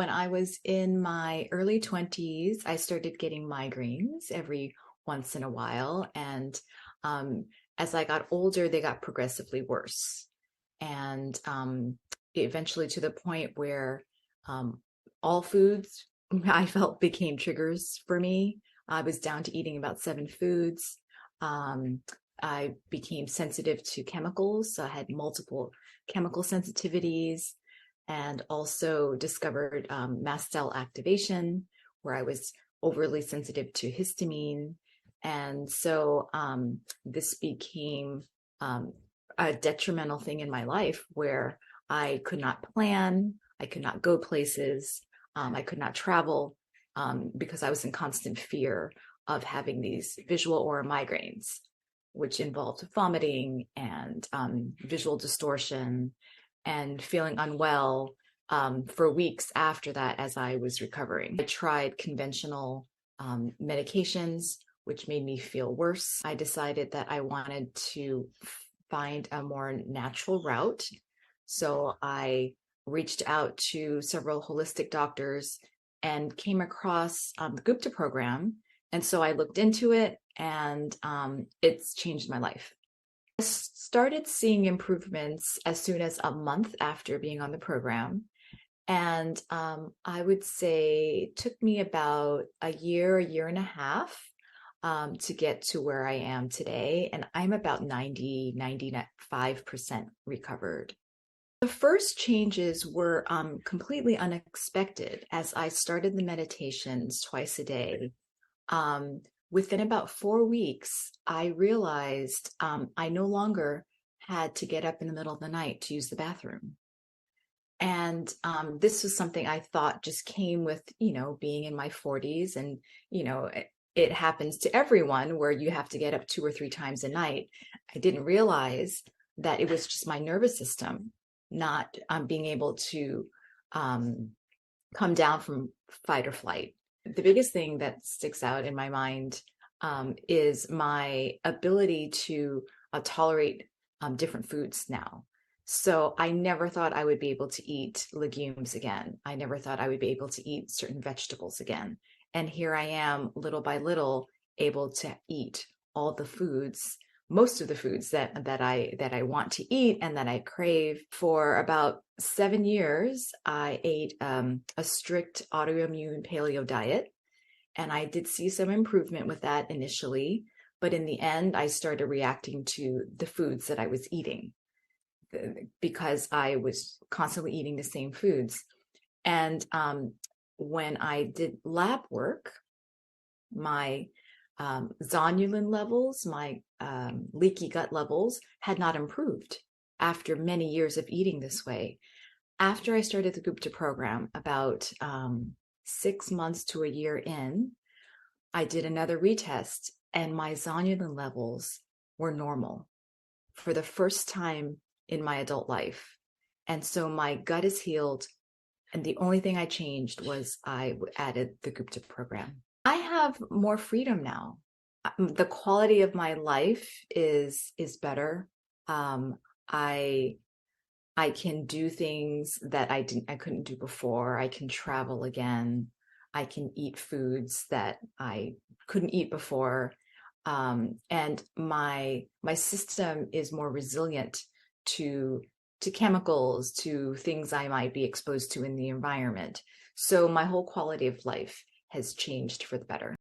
When I was in my early 20s, I started getting migraines every once in a while. And um, as I got older, they got progressively worse. And eventually to the point where um, all foods I felt became triggers for me. I was down to eating about 7 foods. Um, I became sensitive to chemicals. So I had multiple chemical sensitivities and also discovered mast cell activation, where I was overly sensitive to histamine. And so this became a detrimental thing in my life where I could not plan, I could not go places, I could not travel because I was in constant fear of having these visual aura migraines, which involved vomiting and visual distortion and feeling unwell for weeks after that as I was recovering. I tried conventional medications, which made me feel worse. I decided that I wanted to find a more natural route. So I reached out to several holistic doctors and came across the Gupta Program. And so I looked into it, and it's changed my life. I started seeing improvements as soon as a month after being on the program. And I would say it took me about a year and a half to get to where I am today. And I'm about 95% recovered. The first changes were completely unexpected as I started the meditations twice a day. Within about 4 weeks, I realized I no longer had to get up in the middle of the night to use the bathroom. And this was something I thought just came with, being in my 40s. And, it happens to everyone where you have to get up 2 or 3 times a night. I didn't realize that it was just my nervous system not being able to come down from fight or flight. The biggest thing that sticks out in my mind is my ability to tolerate different foods now. So I never thought I would be able to eat legumes again. I never thought I would be able to eat certain vegetables again. And here I am, little by little, able to eat all the foods, most of the foods that I want to eat and that I crave. For about 7 years, I ate a strict autoimmune paleo diet, and I did see some improvement with that initially. But in the end, I started reacting to the foods that I was eating because I was constantly eating the same foods. And when I did lab work, my zonulin levels, my leaky gut levels had not improved after many years of eating this way. After I started the Gupta program, about 6 months to a year in, I did another retest and my zonulin levels were normal for the first time in my adult life. And so my gut is healed. And the only thing I changed was I added the Gupta program. I have more freedom now. The quality of my life is better. I can do things that I couldn't do before. I can travel again. I can eat foods that I couldn't eat before. And my system is more resilient to chemicals, to things I might be exposed to in the environment. So my whole quality of life has changed for the better.